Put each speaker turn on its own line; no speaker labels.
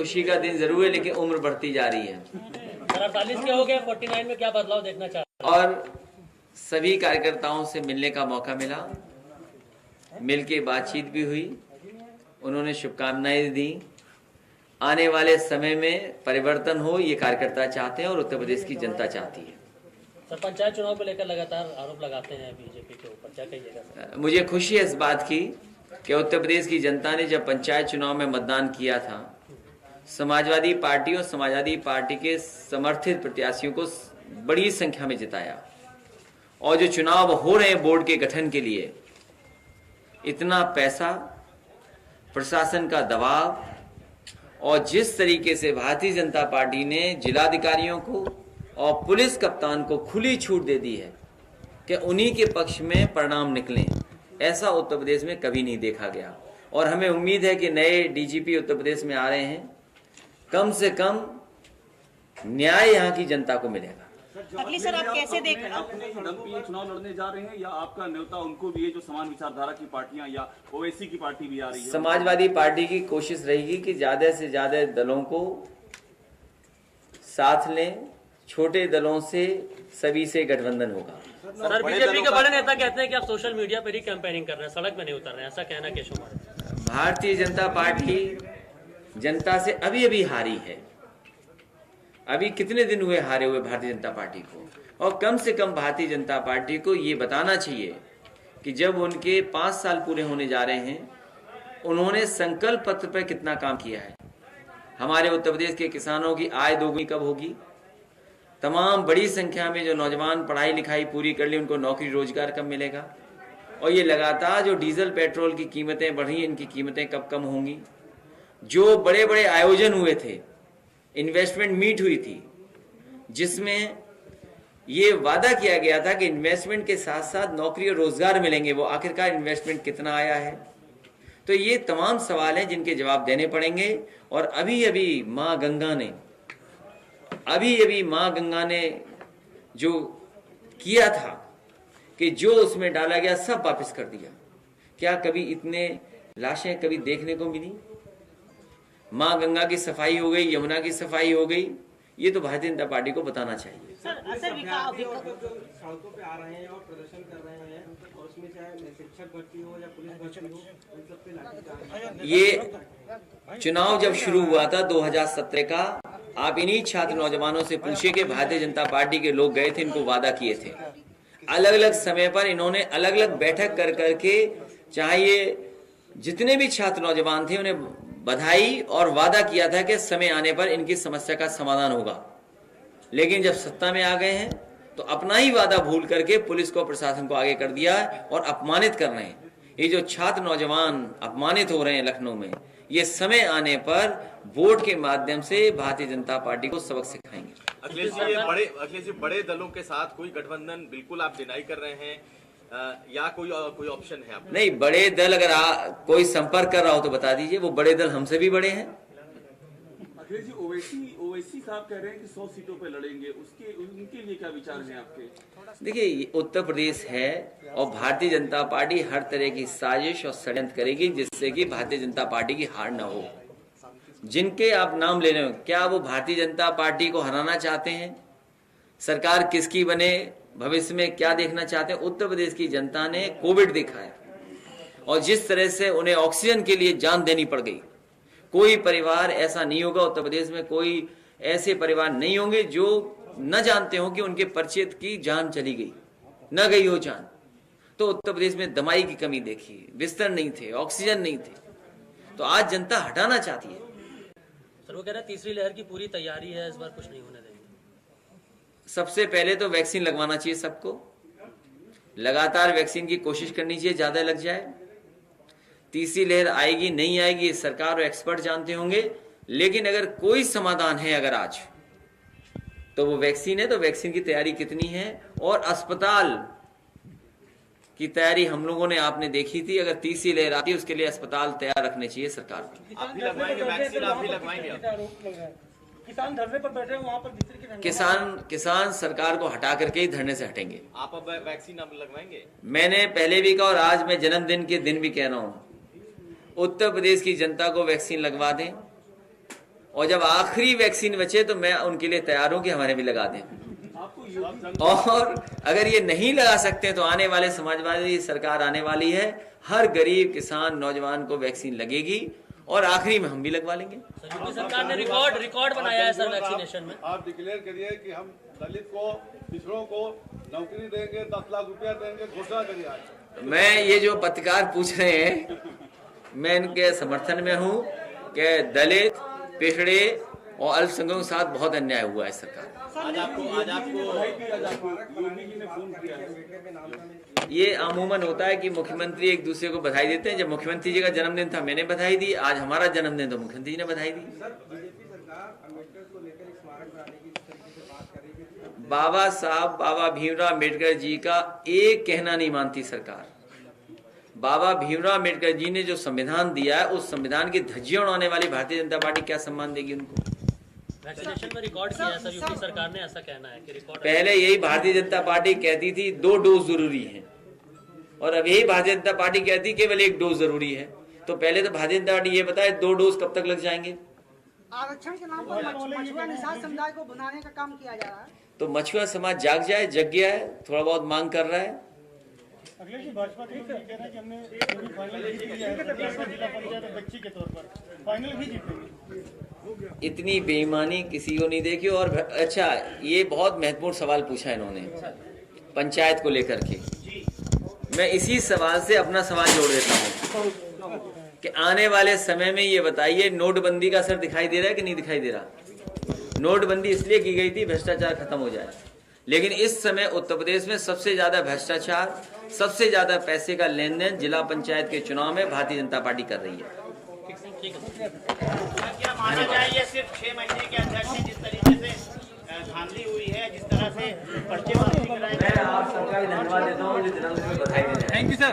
खुशी का दिन जरूर है, लेकिन उम्र बढ़ती जा रही है।
48 के हो गए, 49 में क्या बदलाव देखना चाहते हैं?
और सभी कार्यकर्ताओं से मिलने का मौका मिला, मिलके बातचीत भी हुई, उन्होंने शुभकामनाएं दी। आने वाले समय में परिवर्तन हो ये कार्यकर्ता चाहते हैं और उत्तर प्रदेश की जनता चाहती है।
सर, पंचायत चुनाव को लेकर लगातार आरोप लगाते हैं बीजेपी के ऊपर, क्या कहिएगा?
मुझे खुशी है इस बात की कि उत्तर प्रदेश की जनता ने जब पंचायत चुनाव में मतदान किया था, समाजवादी पार्टी और समाजवादी पार्टी के समर्थित प्रत्याशियों को बड़ी संख्या में जिताया। और जो चुनाव हो रहे हैं बोर्ड के गठन के लिए, इतना पैसा, प्रशासन का दबाव और जिस तरीके से भारतीय जनता पार्टी ने जिलाधिकारियों को और पुलिस कप्तान को खुली छूट दे दी है कि उन्हीं के पक्ष में परिणाम निकलें, ऐसा उत्तर प्रदेश में कभी नहीं देखा गया। और हमें उम्मीद है कि नए डीजीपी उत्तर प्रदेश में आ रहे हैं, कम से कम न्याय यहाँ की जनता को मिलेगा।
अगली सर आप कैसे देख रहे
हैं? चुनाव लड़ने जा रहे हैं या आपका न्योता उनको भी है, जो समान विचारधारा की पार्टियां या ओवैसी की पार्टी भी आ रही है?
समाजवादी पार्टी की कोशिश रहेगी कि ज्यादा से ज्यादा दलों को साथ लें, छोटे दलों से सभी से गठबंधन होगा।
सर, बीजेपी के बड़े नेता कहते हैं कि आप सोशल मीडिया पर ही कैंपेनिंग कर रहे हैं, सड़क में नहीं उतर रहे हैं, ऐसा कहना केशव कुमार?
भारतीय जनता पार्टी जनता से अभी अभी हारी है। अभी कितने दिन हुए हारे हुए भारतीय जनता पार्टी को, और कम से कम भारतीय जनता पार्टी को ये बताना चाहिए कि जब उनके 5 साल पूरे होने जा रहे हैं, उन्होंने संकल्प पत्र पर कितना काम किया है। हमारे उत्तर प्रदेश के किसानों की आय दोगुनी कब होगी, तमाम बड़ी संख्या में जो नौजवान पढ़ाई लिखाई पूरी कर ली उनको नौकरी रोजगार कब मिलेगा, और ये लगातार जो डीजल पेट्रोल की कीमतें बढ़ी, इनकी कीमतें कब कम होंगी। जो बड़े बड़े आयोजन हुए थे, इन्वेस्टमेंट मीट हुई थी, जिसमें ये वादा किया गया था कि इन्वेस्टमेंट के साथ साथ नौकरी और रोजगार मिलेंगे, वो आखिरकार इन्वेस्टमेंट कितना आया है। तो ये तमाम सवाल हैं जिनके जवाब देने पड़ेंगे। और अभी अभी माँ गंगा ने जो किया था कि जो उसमें डाला गया सब वापस कर दिया। क्या कभी इतने लाशें कभी देखने को मिली? माँ गंगा की सफाई हो गई, यमुना की सफाई हो गई, ये तो भारतीय जनता पार्टी को बताना चाहिए।
सर
सड़कों पे आ रहे हैं और प्रदर्शन कर रहे हैं, और उसमें चाहे शिक्षक भर्ती हो या पुलिस भर्ती हो, उन सब पे लाठी।
ये चुनाव जब शुरू हुआ था 2017 का, आप इन्हीं छात्र नौजवानों से पूछिए कि भारतीय जनता पार्टी के लोग गए थे, इनको वादा किए थे। अलग अलग समय पर इन्होंने अलग अलग बैठक कर करके, चाहे ये जितने भी छात्र नौजवान थे, उन्हें बधाई और वादा किया था कि समय आने पर इनकी समस्या का समाधान होगा। लेकिन जब सत्ता में आ गए हैं तो अपना ही वादा भूल करके पुलिस को, प्रशासन को आगे कर दिया और अपमानित कर रहे हैं। ये जो छात्र नौजवान अपमानित हो रहे हैं लखनऊ में, ये समय आने पर वोट के माध्यम से भारतीय जनता पार्टी को सबक सिखाएंगे।
अखिलेश जी, बड़े दलों के साथ कोई गठबंधन बिल्कुल आप डिनाई कर रहे हैं, या कोई ऑप्शन है आपको?
नहीं, बड़े दल अगर कोई संपर्क कर रहा हो तो बता दीजिए, वो बड़े दल हमसे भी बड़े हैं।
अखिलेश जी, ओवैसी साहब कह रहे हैं कि 100 सीटों पे लड़ेंगे, उनके लिए क्या विचार हैं आपके?
देखिए, उत्तर प्रदेश है और भारतीय जनता पार्टी हर तरह की साजिश और षड्यंत्र करेगी जिससे कि भारतीय जनता पार्टी की हार न हो। जिनके आप नाम ले रहे हो, क्या वो भारतीय जनता पार्टी को हराना चाहते हैं? सरकार किसकी बने, भविष्य में क्या देखना चाहते हैं? उत्तर प्रदेश की जनता ने कोविड देखा है और जिस तरह से उन्हें ऑक्सीजन के लिए जान देनी पड़ गई। कोई परिवार ऐसा नहीं होगा उत्तर प्रदेश में, कोई ऐसे परिवार नहीं होंगे जो न जानते हो कि उनके परिचित की जान चली गई, न गई हो जान। तो उत्तर प्रदेश में दवाई की कमी देखी, बिस्तर नहीं थे, ऑक्सीजन नहीं थे, तो आज जनता हटाना चाहती है।
सर, वो कह रहे हैं तीसरी लहर की पूरी तैयारी है, इस बार कुछ नहीं होने देंगे।
सबसे पहले तो वैक्सीन लगवाना चाहिए सबको, लगातार वैक्सीन की कोशिश करनी चाहिए, ज्यादा लग जाए। तीसरी लहर आएगी नहीं आएगी सरकार और एक्सपर्ट जानते होंगे, लेकिन अगर कोई समाधान है अगर आज, तो वो वैक्सीन है। तो वैक्सीन की तैयारी कितनी है, और अस्पताल की तैयारी हम लोगों ने आपने देखी थी। अगर तीसरी लहर आती है उसके लिए अस्पताल तैयार रखने चाहिए सरकार को।
आप भी लगवाएंगे वैक्सीन? आप भी लगवाएंगे?
किसान धरने पर बैठे हैं, वहाँ पर
किसान सरकार को हटा करके ही धरने से हटेंगे।
आप अब वैक्सीन आप लगवाएंगे?
मैंने पहले भी कहा और आज मैं जन्मदिन के दिन भी कह रहा हूं, उत्तर प्रदेश की जनता को वैक्सीन लगवा दें और जब आखिरी वैक्सीन बचे तो मैं उनके लिए तैयार हूं कि हमारे भी लगा दें। और अगर ये नहीं लगा सकते तो आने वाले समाजवादी सरकार आने वाली है, हर गरीब किसान नौजवान को वैक्सीन लगेगी और आखिरी में हम भी लगवा लेंगे।
यूपी सरकार ने रिकॉर्ड बनाया है सर वैक्सीनेशन में।
आप डिक्लेयर करिए कि हम दलित को, पिछड़ों को नौकरी देंगे, 10 लाख रुपया देंगे, घोषणा करिए आज।
मैं ये जो पत्रकार पूछ रहे हैं, मैं इनके समर्थन में हूँ कि दलित, पिछड़े और अल्पसंख्यकों के साथ बहुत अन्याय हुआ है सरकार।
आज आपको
योगी जी ने फोन किया है।
ये अमूमन होता है कि मुख्यमंत्री एक दूसरे को बधाई देते हैं। जब मुख्यमंत्री जी का जन्मदिन था मैंने बधाई दी, आज हमारा जन्मदिन तो मुख्यमंत्री जी ने बधाई दी।
सर, बीजेपी सरकार अम्बेडकर को लेकर एक स्मारक बनाने की जिस तरीके से बात कर रही है,
बाबा साहब बाबा भीमराव अम्बेडकर जी का एक कहना नहीं मानती सरकार। बाबा भीमराव अम्बेडकर जी ने जो संविधान दिया है, उस संविधान की धज्जियां उड़ाने वाली भारतीय जनता पार्टी क्या सम्मान देगी उनको?
वैक्सीनेशन में रिकॉर्ड किया है सर, यूपी सरकार ने ऐसा कहना है कि रिकॉर्ड।
पहले यही भारतीय जनता पार्टी कहती थी 2 डोज जरूरी है, और अब यही भारतीय जनता पार्टी कहती केवल 1 डोज जरूरी है। तो पहले तो भारतीय जनता पार्टी ये बताए 2 डोज कब तक लग जाएंगे?
आरक्षण के नाम पर मछुआ निषाद समुदाय को बनाने का काम किया जा रहा है।
तो मछुआ समाज जाग जाए, जग गया है, थोड़ा बहुत मांग कर रहा है।
अखिलेश जी, भाजपा के लोग ये कह रहे हैं कि हमने जो भी फाइनल जीत लिया है, जिला पंचायत बच्ची के तौर पर फाइनल भी जीतेंगे।
इतनी बेईमानी किसी को नहीं देखी। और अच्छा, ये बहुत महत्वपूर्ण सवाल पूछा इन्होंने पंचायत को लेकर के। मैं इसी सवाल से अपना सवाल जोड़ देता हूँ कि आने वाले समय में ये बताइए, नोटबंदी का असर दिखाई दे रहा है कि नहीं दिखाई दे रहा? नोटबंदी इसलिए की गई थी भ्रष्टाचार खत्म हो जाए, लेकिन इस समय उत्तर प्रदेश में सबसे ज्यादा भ्रष्टाचार, सबसे ज्यादा पैसे का लेन देन जिला पंचायत के चुनाव में भारतीय जनता पार्टी कर रही है।
क्या माना जाए ये सिर्फ 6 महीने के अंदर से जिस तरीके से धांधली हुई है, जिस तरह से पर्चे वापसी कराए?
मैं आप सबका धन्यवाद देता हूँ जो जन्मदिन में बधाई दे रहे हैं।
Thank you sir.